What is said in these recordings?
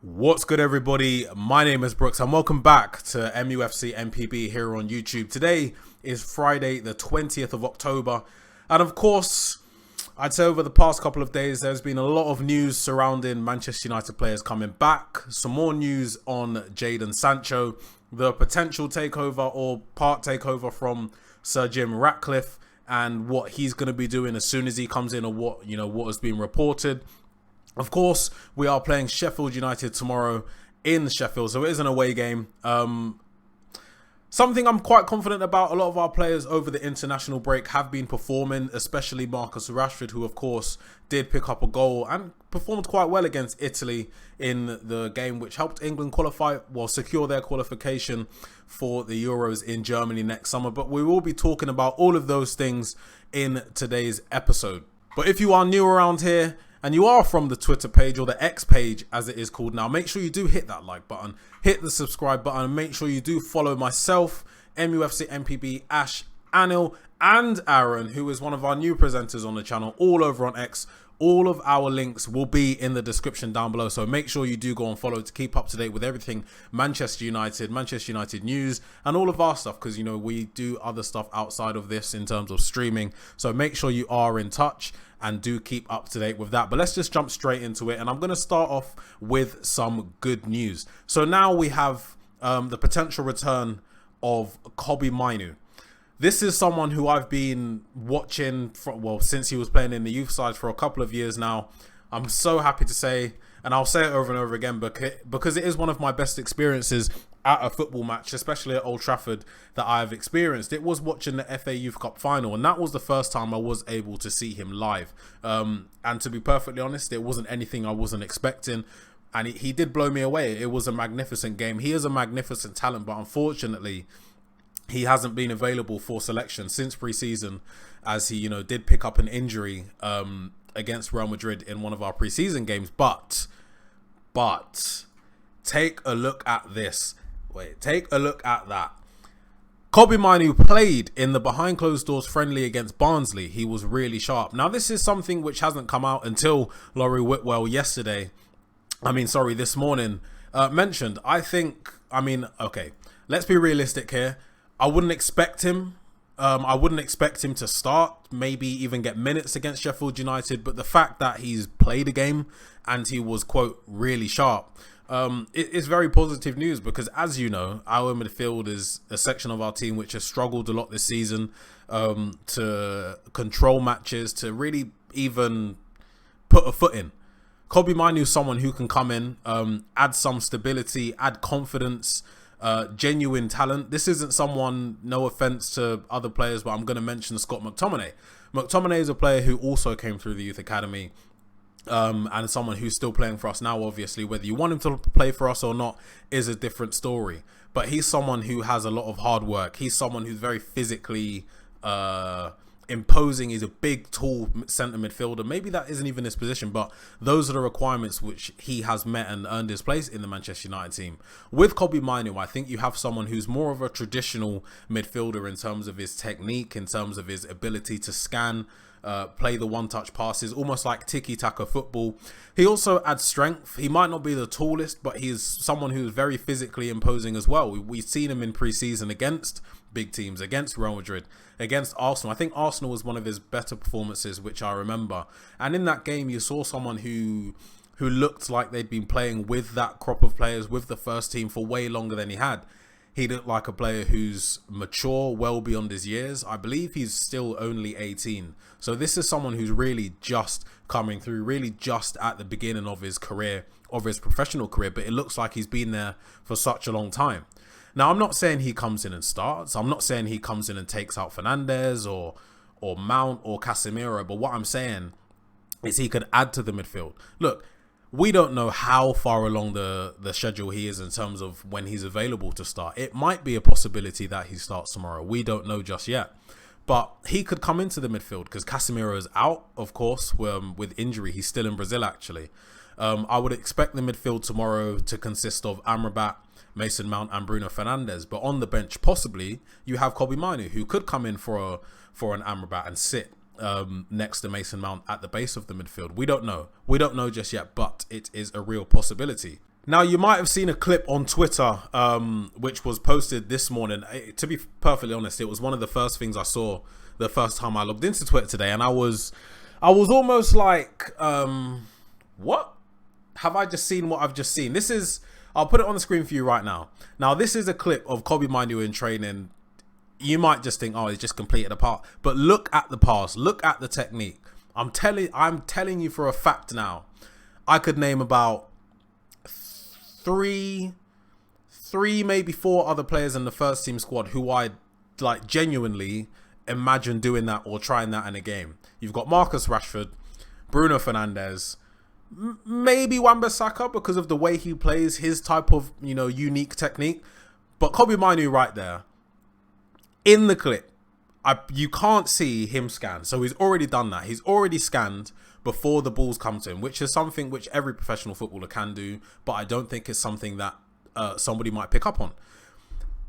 What's good, everybody? My name is Brooks and welcome back to MUFC MPB here on YouTube. Today is Friday the 20th of October, and of course I'd say over the past couple of days there's been a lot of news surrounding Manchester United players coming back. Some more news on Jadon Sancho, the potential takeover or part takeover from Sir Jim Ratcliffe, and what he's going to be doing as soon as he comes in, or what has been reported. Of course, we are playing Sheffield United tomorrow in Sheffield, so it is an away game. Something I'm quite confident about. A lot of our players over the international break have been performing, especially Marcus Rashford, who of course did pick up a goal and performed quite well against Italy in the game, which helped England secure their qualification for the Euros in Germany next summer. But we will be talking about all of those things in today's episode. But if you are new around here, and you are from the Twitter page, or the X page as it is called now, make sure you do hit that like button, hit the subscribe button, and make sure you do follow myself, MUFC MPB, Ash, Anil, and Aaron, who is one of our new presenters on the channel, all over on X. All of our links will be in the description down below, so make sure you do go and follow to keep up to date with everything Manchester United news, and all of our stuff, because we do other stuff outside of this in terms of streaming. So make sure you are in touch and do keep up to date with that. But let's just jump straight into it, and I'm going to start off with some good news. So now we have the potential return of Kobbie Mainoo. This is someone who I've been watching since he was playing in the youth side for a couple of years now. I'm so happy to say, and I'll say it over and over again, because it is one of my best experiences at a football match, especially at Old Trafford, that I've experienced. It was watching the FA Youth Cup final, and that was the first time I was able to see him live. And to be perfectly honest, it wasn't anything I wasn't expecting. And he did blow me away. It was a magnificent game. He is a magnificent talent, but unfortunately, he hasn't been available for selection since pre-season, as he, did pick up an injury against Real Madrid in one of our pre-season games. But take a look at this. Take a look at that. Kobbie Mainoo played in the behind closed doors friendly against Barnsley. He was really sharp. Now, this is something which hasn't come out until Laurie Whitwell this morning mentioned. Okay, let's be realistic here. I wouldn't expect him. I wouldn't expect him to start, maybe even get minutes against Sheffield United. But the fact that he's played a game and he was, quote, really sharp, it is very positive news, because, as you know, our midfield is a section of our team which has struggled a lot this season to control matches, to really even put a foot in. Kobbie Mainoo is someone who can come in, add some stability, add confidence, genuine talent. This isn't someone, no offense to other players, but I'm going to mention Scott McTominay. McTominay is a player who also came through the youth academy, and someone who's still playing for us now. Obviously, whether you want him to play for us or not is a different story, but he's someone who has a lot of hard work. He's someone who's very physically imposing. He's a big, tall centre midfielder. Maybe that isn't even his position, but those are the requirements which he has met and earned his place in the Manchester United team. With Kobbie Mainoo, I think you have someone who's more of a traditional midfielder in terms of his technique, in terms of his ability to scan, play the one-touch passes, almost like tiki-taka football. He also adds strength. He might not be the tallest, but he's someone who's very physically imposing as well. We've seen him in pre-season against big teams, against Real Madrid, against Arsenal. I think Arsenal was one of his better performances, which I remember. And in that game, you saw someone who looked like they'd been playing with that crop of players, with the first team, for way longer than he had. He looked like a player who's mature, well beyond his years. I believe he's still only 18. So this is someone who's really just coming through, really just at the beginning of his career, of his professional career. But it looks like he's been there for such a long time. Now, I'm not saying he comes in and starts. I'm not saying he comes in and takes out Fernandes or Mount or Casemiro. But what I'm saying is he could add to the midfield. Look, we don't know how far along the schedule he is in terms of when he's available to start. It might be a possibility that he starts tomorrow. We don't know just yet. But he could come into the midfield, because Casemiro is out, of course, with injury. He's still in Brazil, actually. I would expect the midfield tomorrow to consist of Amrabat, Mason Mount and Bruno Fernandes. But on the bench, possibly, you have Kobbie Mainoo, who could come in for an Amrabat and sit next to Mason Mount at the base of the midfield. We don't know. We don't know just yet, but it is a real possibility. Now, you might have seen a clip on Twitter, which was posted this morning. To be perfectly honest, it was one of the first things I saw the first time I logged into Twitter today, and I was almost like, what? Have I just seen what I've just seen? This is, I'll put it on the screen for you right now. Now, this is a clip of Kobbie Mainoo in training. You might just think, oh, he's just completed a part. But look at the pass. Look at the technique. I'm telling you for a fact now, I could name about three, maybe four other players in the first team squad who I like genuinely imagine doing that or trying that in a game. You've got Marcus Rashford, Bruno Fernandes, maybe Wan-Bissaka because of the way he plays, his type of, unique technique. But Kobbie Mainoo right there in the clip, you can't see him scan. So he's already done that. He's already scanned before the balls come to him, which is something which every professional footballer can do, but I don't think it's something that somebody might pick up on.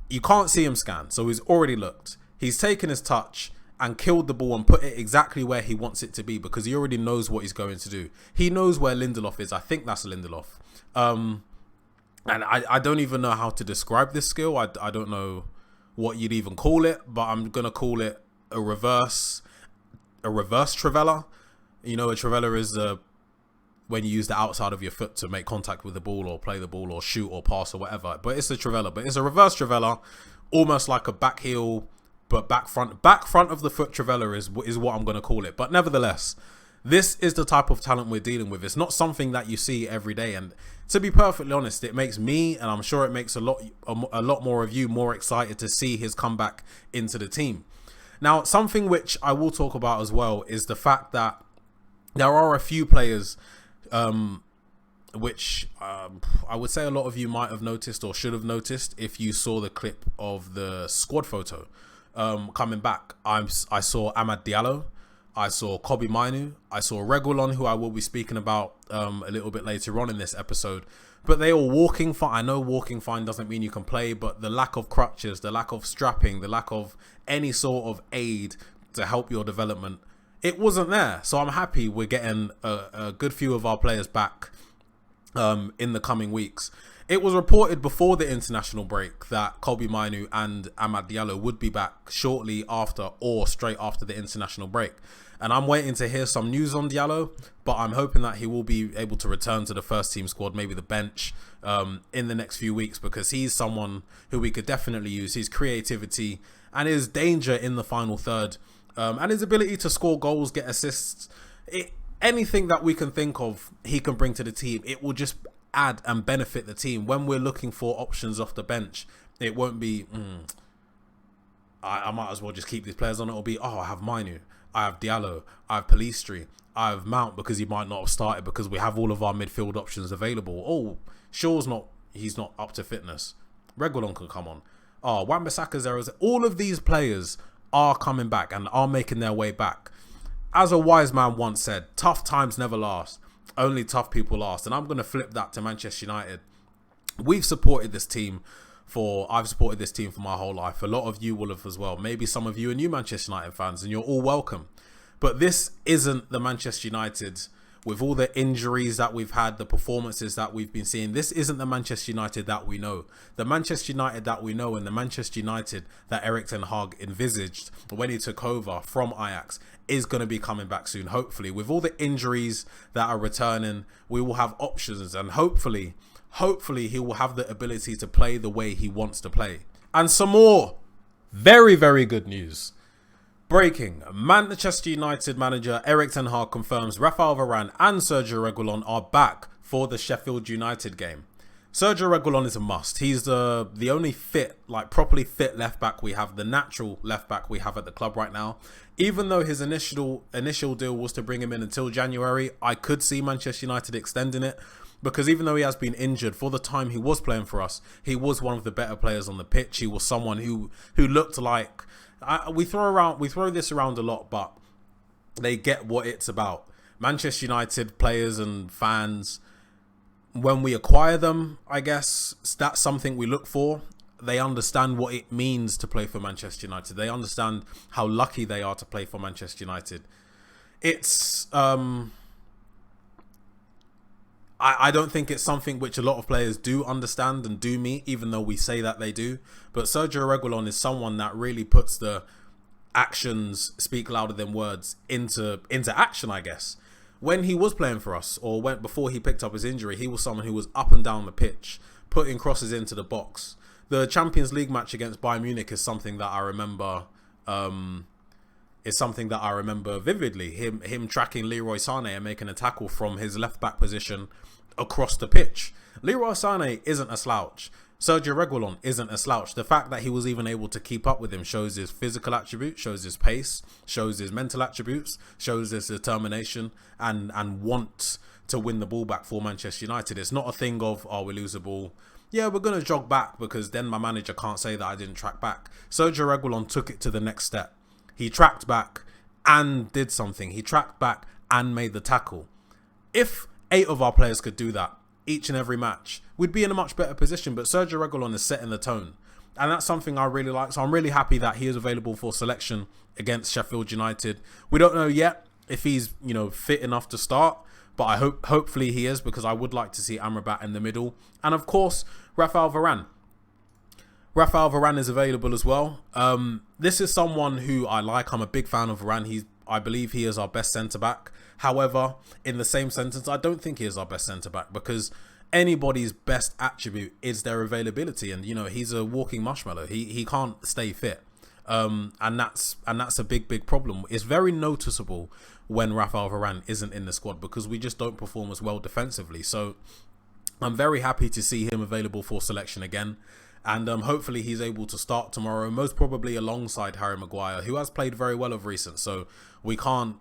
You can't see him scan, so he's already looked. He's taken his touch and killed the ball and put it exactly where he wants it to be because he already knows what he's going to do. He knows where Lindelof is. I think that's Lindelof. And I don't even know how to describe this skill. I don't know what you'd even call it, but I'm going to call it a reverse trivela. A trivela is when you use the outside of your foot to make contact with the ball or play the ball or shoot or pass or whatever. But it's a trivela. But it's a reverse trivela, almost like a back heel, but back front of the foot trivela is what I'm going to call it. But nevertheless, this is the type of talent we're dealing with. It's not something that you see every day. And to be perfectly honest, it makes me, and I'm sure it makes a lot more of you more excited to see his comeback into the team. Now, something which I will talk about as well is the fact that there are a few players which I would say a lot of you might have noticed or should have noticed if you saw the clip of the squad photo coming back. I saw Amad Diallo, I saw Kobbie Mainoo, I saw Reguilon, who I will be speaking about a little bit later on in this episode. But they all walking fine. I know walking fine doesn't mean you can play, but the lack of crutches, the lack of strapping, the lack of any sort of aid to help your development, it wasn't there. So I'm happy we're getting a good few of our players back in the coming weeks. It was reported before the international break that Kobbie Mainoo and Amad Diallo would be back shortly after or straight after the international break. And I'm waiting to hear some news on Diallo, but I'm hoping that he will be able to return to the first team squad, maybe the bench, in the next few weeks, because he's someone who we could definitely use. His creativity and his danger in the final third, and his ability to score goals, get assists, anything that we can think of, he can bring to the team. It will just add and benefit the team. When we're looking for options off the bench, it won't be, I might as well just keep these players on. It'll be, I have Mainoo, I have Diallo, I have Pellistri, I have Mount because he might not have started because we have all of our midfield options available. Oh, he's not up to fitness. Reguilon can come on. Wan-Bissaka's there. All of these players are coming back and are making their way back. As a wise man once said, tough times never last. Only tough people last. And I'm going to flip that to Manchester United. I've supported this team for my whole life. A lot of you will have as well. Maybe some of you are new Manchester United fans and you're all welcome. But this isn't the Manchester United with all the injuries that we've had, the performances that we've been seeing. This isn't the Manchester United that we know. The Manchester United that we know and the Manchester United that Erik ten Hag envisaged when he took over from Ajax is going to be coming back soon, hopefully. With all the injuries that are returning, we will have options, and hopefully he will have the ability to play the way he wants to play. And some more very, very good news. Breaking: Manchester United manager Erik ten Hag confirms Raphael Varane and Sergio Reguilon are back for the Sheffield United game. Sergio Reguilon is a must. He's the only properly fit left back we have, the natural left back we have at the club right now. Even though his initial deal was to bring him in until January, I could see Manchester United extending it, because even though he has been injured, for the time he was playing for us, he was one of the better players on the pitch. He was someone who looked like, we throw this around a lot, but they get what it's about. Manchester United players and fans, when we acquire them, I guess that's something we look for. They understand what it means to play for Manchester United. They understand how lucky they are to play for Manchester United. It's I don't think it's something which a lot of players do understand and do meet, even though we say that they do. But Sergio Reguilon is someone that really puts the actions speak louder than words into action, I guess. When he was playing for us, or before he picked up his injury, he was someone who was up and down the pitch, putting crosses into the box. The Champions League match against Bayern Munich is something that I remember. Vividly. Him tracking Leroy Sané and making a tackle from his left back position across the pitch. Leroy Sané isn't a slouch. Sergio Reguilon isn't a slouch. The fact that he was even able to keep up with him shows his physical attributes, shows his pace, shows his mental attributes, shows his determination and want to win the ball back for Manchester United. It's not a thing of, oh, we lose the ball, yeah, we're going to jog back because then my manager can't say that I didn't track back. Sergio Reguilon took it to the next step. He tracked back and did something. He tracked back and made the tackle. If 8 of our players could do that each and every match, we'd be in a much better position. But Sergio Reguilon is setting the tone. And that's something I really like. So I'm really happy that he is available for selection against Sheffield United. We don't know yet if he's, fit enough to start. But I hopefully he is, because I would like to see Amrabat in the middle. And of course, Rafael Varane. Rafael Varane is available as well. This is someone who I like. I'm a big fan of Varane. I believe he is our best centre-back. However, in the same sentence, I don't think he is our best centre-back, because anybody's best attribute is their availability. And, he's a walking marshmallow. He can't stay fit. And that's a big problem. It's very noticeable when Rafael Varane isn't in the squad, because we just don't perform as well defensively. So I'm very happy to see him available for selection again. And hopefully he's able to start tomorrow, most probably alongside Harry Maguire, who has played very well of recent. So we can't,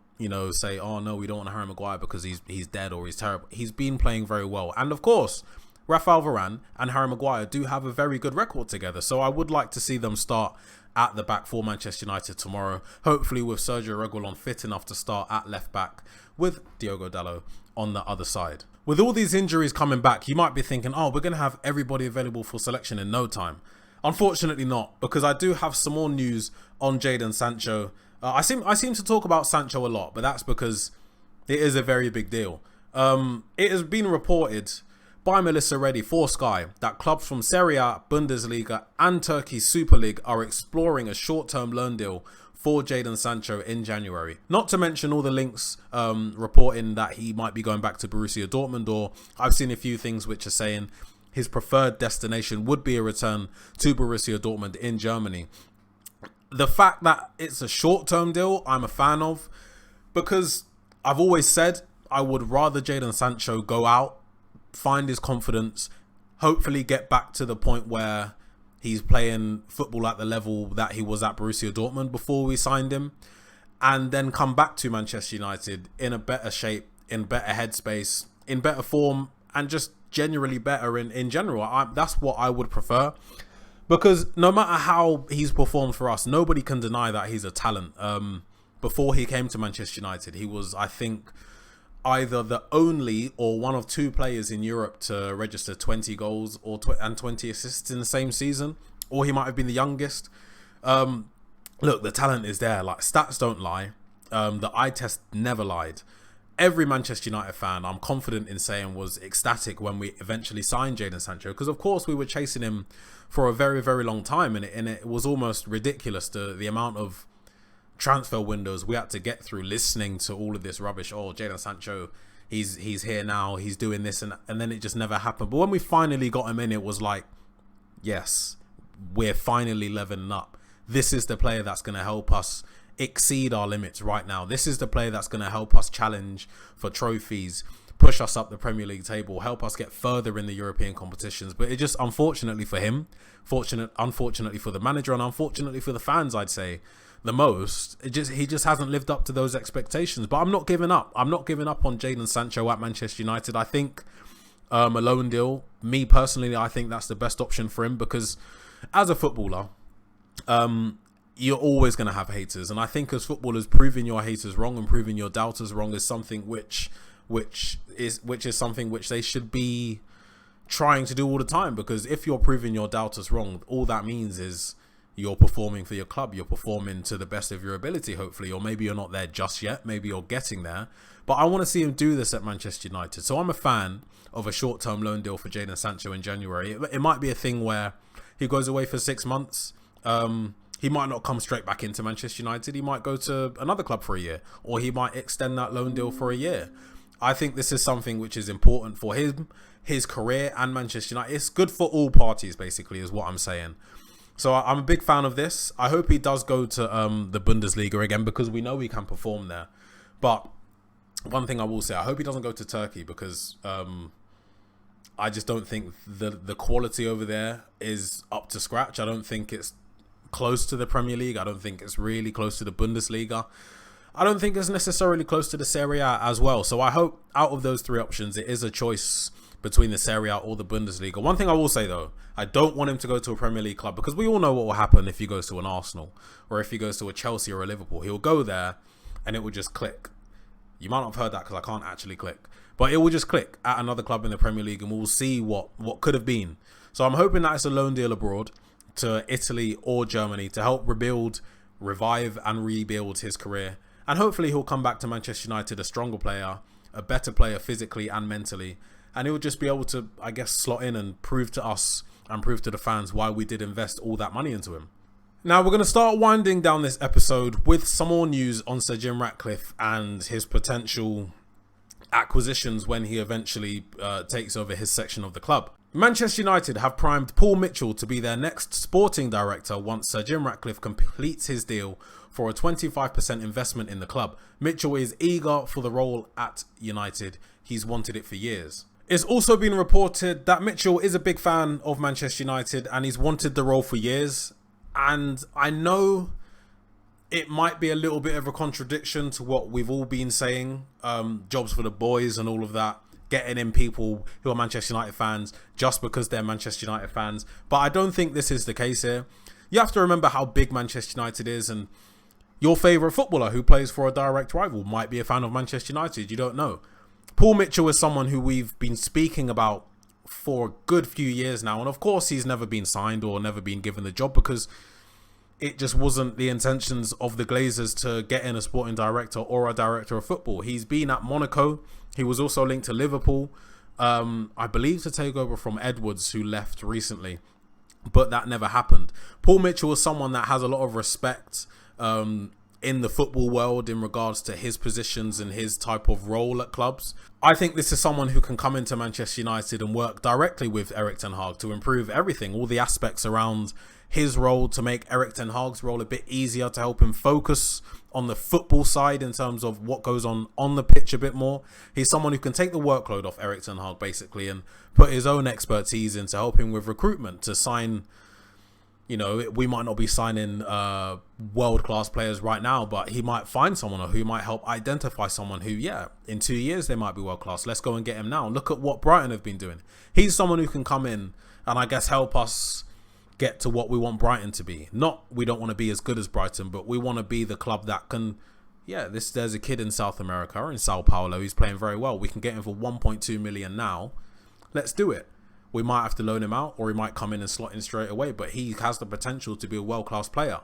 say, oh no, we don't want Harry Maguire because he's dead or he's terrible. He's been playing very well. And of course, Rafael Varane and Harry Maguire do have a very good record together. So I would like to see them start at the back for Manchester United tomorrow. Hopefully with Sergio Reguilon fit enough to start at left back with Diogo Dalot on the other side. With all these injuries coming back, you might be thinking, oh, we're going to have everybody available for selection in no time. Unfortunately not, because I do have some more news on Jadon Sancho. I seem to talk about Sancho a lot, but that's because it is a very big deal. It has been reported by Melissa Reddy for Sky that clubs from Serie A, Bundesliga and Turkey's Super League are exploring a short-term loan deal for Jadon Sancho in January. Not to mention all the links reporting that he might be going back to Borussia Dortmund, or I've seen a few things which are saying his preferred destination would be a return to Borussia Dortmund in Germany. The fact that it's a short-term deal, I'm a fan of, because I've always said I would rather Jadon Sancho go out, find his confidence, hopefully get back to the point where he's playing football at the level that he was at Borussia Dortmund before we signed him, and then come back to Manchester United in a better shape, in better headspace, in better form, and just generally better in general. That's what I would prefer, because no matter how he's performed for us, nobody can deny that he's a talent. Before he came to Manchester United, he was, I think, either the only or one of 2 players in Europe to register 20 goals and 20 assists in the same season, or he might have been the youngest. Look, the talent is there. Like, stats don't lie. The eye test never lied. Every Manchester United fan, I'm confident in saying, was ecstatic when we eventually signed Jadon Sancho, because of course we were chasing him for a very, very long time, and it was almost ridiculous, the amount of transfer windows we had to get through listening to all of this rubbish. Oh, Jadon Sancho, he's here now, he's doing this, and then it just never happened. But when we finally got him in, it was like, yes, we're finally leveling up. This is the player that's going to help us exceed our limits right now. This is the player that's going to help us challenge for trophies, push us up the Premier League table, help us get further in the European competitions. But it just, unfortunately for him, unfortunately for the manager, and unfortunately for the fans, I'd say, the most, he just hasn't lived up to those expectations. But I'm not giving up. I'm not giving up on Jadon Sancho at Manchester United. I think a loan deal, me personally, I think that's the best option for him, because as a footballer, you're always going to have haters. And I think as footballers, proving your haters wrong and proving your doubters wrong is something which is something which they should be trying to do all the time. Because if you're proving your doubters wrong, all that means is you're performing for your club. You're performing to the best of your ability, hopefully. Or maybe you're not there just yet. Maybe you're getting there. But I want to see him do this at Manchester United. So I'm a fan of a short-term loan deal for Jadon Sancho in January. It might be a thing where he goes away for 6 months. He might not come straight back into Manchester United. He might go to another club for a year. Or he might extend that loan deal for a year. I think this is something which is important for him, his career, and Manchester United. It's good for all parties, basically, is what I'm saying. So I'm a big fan of this. I hope he does go to the Bundesliga again, because we know he can perform there. But one thing I will say, I hope he doesn't go to Turkey, because I just don't think the quality over there is up to scratch. I don't think it's close to the Premier League. I don't think it's really close to the Bundesliga. I don't think it's necessarily close to the Serie A as well. So I hope out of those 3 options, it is a choice between the Serie A or the Bundesliga. One thing I will say, though, I don't want him to go to a Premier League club, because we all know what will happen if he goes to an Arsenal or if he goes to a Chelsea or a Liverpool. He'll go there and it will just click. You might not have heard that because I can't actually click. But it will just click at another club in the Premier League, and we'll see what could have been. So I'm hoping that it's a loan deal abroad to Italy or Germany to help revive and rebuild his career. And hopefully he'll come back to Manchester United a stronger player, a better player physically and mentally. And he'll just be able to, I guess, slot in and prove to us and prove to the fans why we did invest all that money into him. Now, we're going to start winding down this episode with some more news on Sir Jim Ratcliffe and his potential acquisitions when he eventually takes over his section of the club. Manchester United have primed Paul Mitchell to be their next sporting director once Sir Jim Ratcliffe completes his deal for a 25% investment in the club. Mitchell is eager for the role at United. He's wanted it for years. It's also been reported that Mitchell is a big fan of Manchester United and he's wanted the role for years. And I know it might be a little bit of a contradiction to what we've all been saying, jobs for the boys and all of that, getting in people who are Manchester United fans just because they're Manchester United fans. But I don't think this is the case here. You have to remember how big Manchester United is, and your favourite footballer who plays for a direct rival might be a fan of Manchester United. You don't know. Paul Mitchell is someone who we've been speaking about for a good few years now. And of course, he's never been signed or never been given the job because it just wasn't the intentions of the Glazers to get in a sporting director or a director of football. He's been at Monaco. He was also linked to Liverpool, I believe, to take over from Edwards, who left recently. But that never happened. Paul Mitchell is someone that has a lot of respect in the football world in regards to his positions and his type of role at clubs. I think this is someone who can come into Manchester United and work directly with Erik ten Hag to improve everything, all the aspects around his role, to make Erik ten Hag's role a bit easier, to help him focus on the football side in terms of what goes on the pitch a bit more. He's someone who can take the workload off Erik ten Hag basically and put his own expertise in to help him with recruitment, to sign. You know, we might not be signing world-class players right now, but he might find someone who might help identify someone who, yeah, in 2 years they might be world-class. Let's go and get him now. Look at what Brighton have been doing. He's someone who can come in and I guess help us get to what we want Brighton to be. Not we don't want to be as good as Brighton, but we want to be the club that can, yeah, there's a kid in South America or in Sao Paulo. He's playing very well. We can get him for 1.2 million now. Let's do it. We might have to loan him out or he might come in and slot in straight away, but he has the potential to be a world-class player.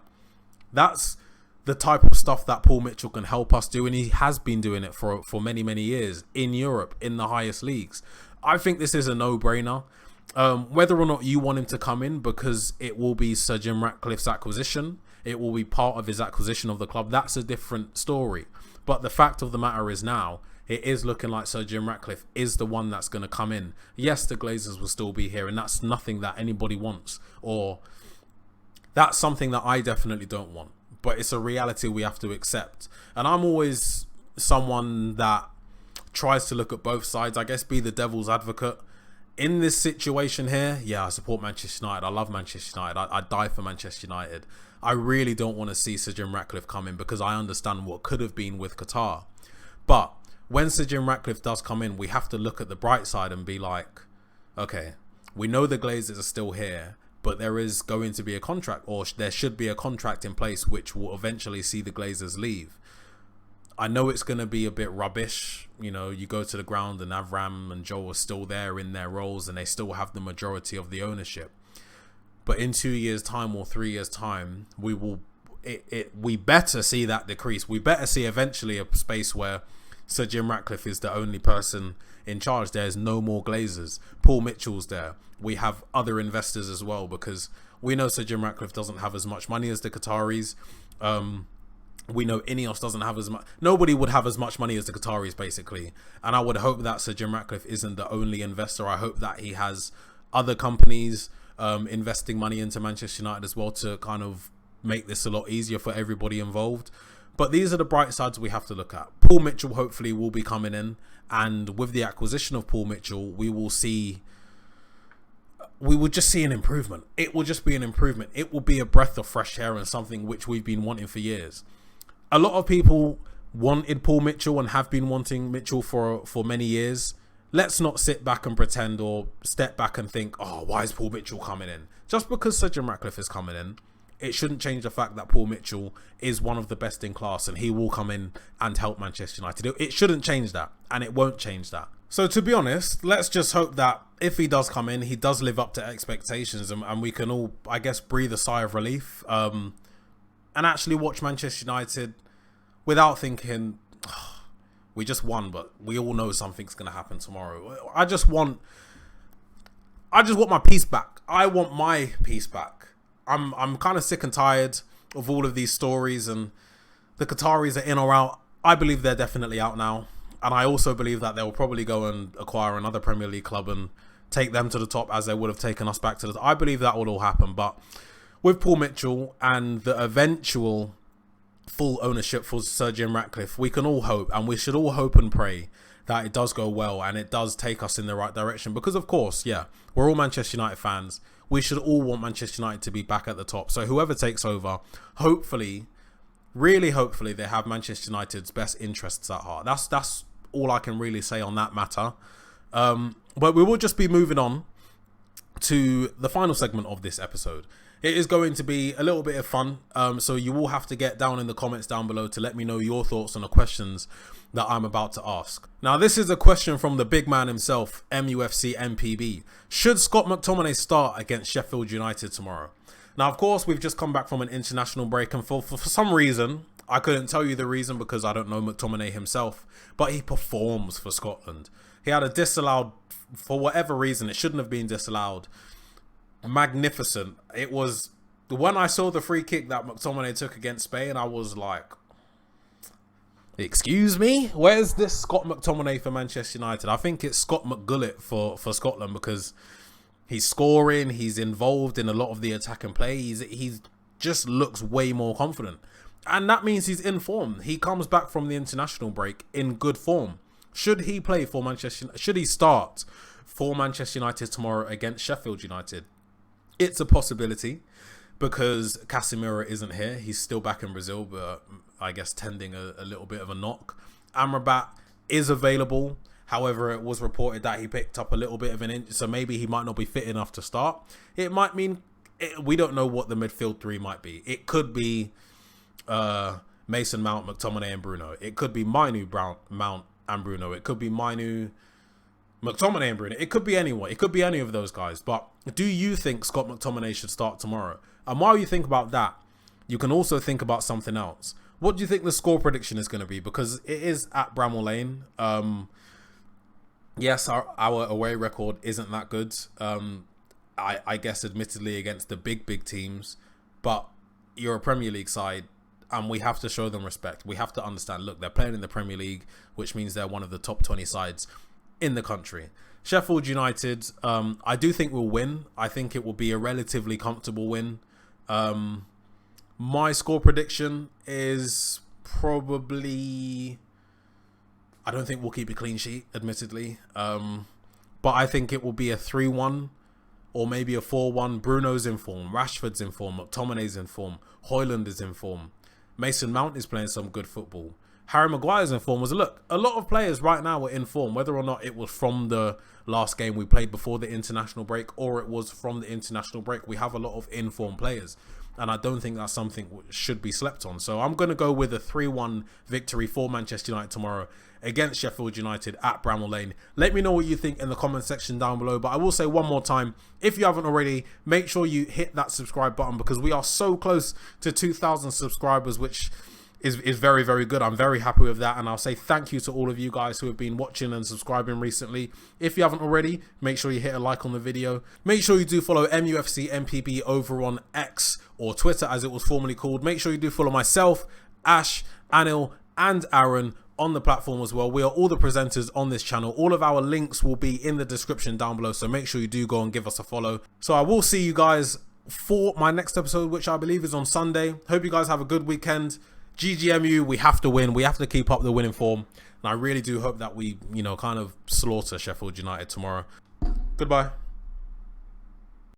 That's the type of stuff that Paul Mitchell can help us do, and he has been doing it for many, many years in Europe, in the highest leagues. I think this is a no-brainer. Whether or not you want him to come in because it will be Sir Jim Ratcliffe's acquisition, it will be part of his acquisition of the club, that's a different story. But the fact of the matter is now, it is looking like Sir Jim Ratcliffe is the one that's going to come in. Yes, the Glazers will still be here, and that's nothing that anybody wants, or that's something that I definitely don't want. But it's a reality we have to accept. And I'm always someone that tries to look at both sides, I guess, be the devil's advocate. In this situation here, yeah, I support Manchester United. I love Manchester United. I die for Manchester United. I really don't want to see Sir Jim Ratcliffe come in because I understand what could have been with Qatar. But when Sir Jim Ratcliffe does come in, we have to look at the bright side and be like, okay, we know the Glazers are still here, but there is going to be a contract, or there should be a contract in place which will eventually see the Glazers leave. I know it's going to be a bit rubbish. You know, you go to the ground and Avram and Joe are still there in their roles and they still have the majority of the ownership. But in 2 years' time or 3 years' time, we better see that decrease. We better see eventually a space where Sir Jim Ratcliffe is the only person in charge. There's no more Glazers. Paul Mitchell's there. We have other investors as well, because we know Sir Jim Ratcliffe doesn't have as much money as the Qataris. We know Ineos doesn't have as much. Nobody would have as much money as the Qataris, basically. And I would hope that Sir Jim Ratcliffe isn't the only investor. I hope that he has other companies investing money into Manchester United as well, to kind of make this a lot easier for everybody involved. But these are the bright sides we have to look at. Paul Mitchell hopefully will be coming in, and with the acquisition of Paul Mitchell, we will just see an improvement. It will just be an improvement. It will be a breath of fresh air and something which we've been wanting for years. A lot of people wanted Paul Mitchell and have been wanting Mitchell for many years. Let's not sit back and pretend, or step back and think, oh, why is Paul Mitchell coming in? Just because Sir Jim Ratcliffe is coming in, it shouldn't change the fact that Paul Mitchell is one of the best in class, and he will come in and help Manchester United. It shouldn't change that, and it won't change that. So to be honest, let's just hope that if he does come in, he does live up to expectations, and we can all, I guess, breathe a sigh of relief, and actually watch Manchester United without thinking, oh, we just won, but we all know something's going to happen tomorrow. I just want my peace back. I want my peace back. I'm kind of sick and tired of all of these stories, and the Qataris are in or out. I believe they're definitely out now, and I also believe that they'll probably go and acquire another Premier League club and take them to the top, as they would have taken us back to the top. I believe that will all happen, but with Paul Mitchell and the eventual full ownership for Sir Jim Ratcliffe, we can all hope, and we should all hope and pray that it does go well and it does take us in the right direction, because of course, yeah, we're all Manchester United fans. We should all want Manchester United to be back at the top. So whoever takes over, hopefully, really hopefully, they have Manchester United's best interests at heart. That's all I can really say on that matter. But we will just be moving on to the final segment of this episode. It is going to be a little bit of fun, so you will have to get down in the comments down below to let me know your thoughts on the questions that I'm about to ask. Now, this is a question from the big man himself, MUFC MPB. Should Scott McTominay start against Sheffield United tomorrow? Now, of course, we've just come back from an international break, and for some reason, I couldn't tell you the reason because I don't know McTominay himself, but he performs for Scotland. He had a disallowed, for whatever reason, it shouldn't have been disallowed. Magnificent. It was, when I saw the free kick that McTominay took against Spain, I was like, excuse me? Where's this Scott McTominay for Manchester United? I think it's Scott McGullet for Scotland, because he's scoring, he's involved in a lot of the attacking play, he's just looks way more confident. And that means he's in form. He comes back from the international break in good form. Should he play for Manchester? Should he start for Manchester United tomorrow against Sheffield United? It's a possibility, because Casemiro isn't here. He's still back in Brazil, but I guess tending a little bit of a knock. Amrabat is available. However, it was reported that he picked up a little bit of an injury, so maybe he might not be fit enough to start. It might mean, we don't know what the midfield three might be. It could be Mason Mount, McTominay and Bruno. It could be Minu, Mount and Bruno. It could be Minu, McTominay and Bruno. It could be anyone. It could be any of those guys. But do you think Scott McTominay should start tomorrow? And while you think about that, you can also think about something else. What do you think the score prediction is going to be? Because it is at Bramall Lane. Yes, our away record isn't that good. I guess admittedly against the big teams. But you're a Premier League side, and we have to show them respect. We have to understand, look, they're playing in the Premier League, which means they're one of the top 20 sides in the country. Sheffield United, I do think will win. I think it will be a relatively comfortable win. My score prediction is probably, I don't think we'll keep a clean sheet, admittedly. But I think it will be a 3-1 or maybe a 4-1. Bruno's in form. Rashford's in form. McTominay's in form. Højlund is in form. Mason Mount is playing some good football. Harry Maguire's in form was, look, a lot of players right now are in form, whether or not it was from the last game we played before the international break or it was from the international break. We have a lot of in-form players, and I don't think that's something that should be slept on. So I'm going to go with a 3-1 victory for Manchester United tomorrow against Sheffield United at Bramall Lane. Let me know what you think in the comment section down below. But I will say one more time, if you haven't already, make sure you hit that subscribe button, because we are so close to 2,000 subscribers, which is very, very good. I'm very happy with that, and I'll say thank you to all of you guys who have been watching and subscribing recently. If you haven't already, make sure you hit a like on the video. Make sure you do follow MUFC MPB over on X, or Twitter as it was formerly called. Make sure you do follow myself, Ash, Anil and Aaron on the platform as well. We are all the presenters on this channel. All of our links will be in the description down below, so make sure you do go and give us a follow. So I will see you guys for my next episode, which I believe is on Sunday. Hope you guys have a good weekend. GGMU, we have to win. We have to keep up the winning form. And I really do hope that we, kind of slaughter Sheffield United tomorrow. Goodbye.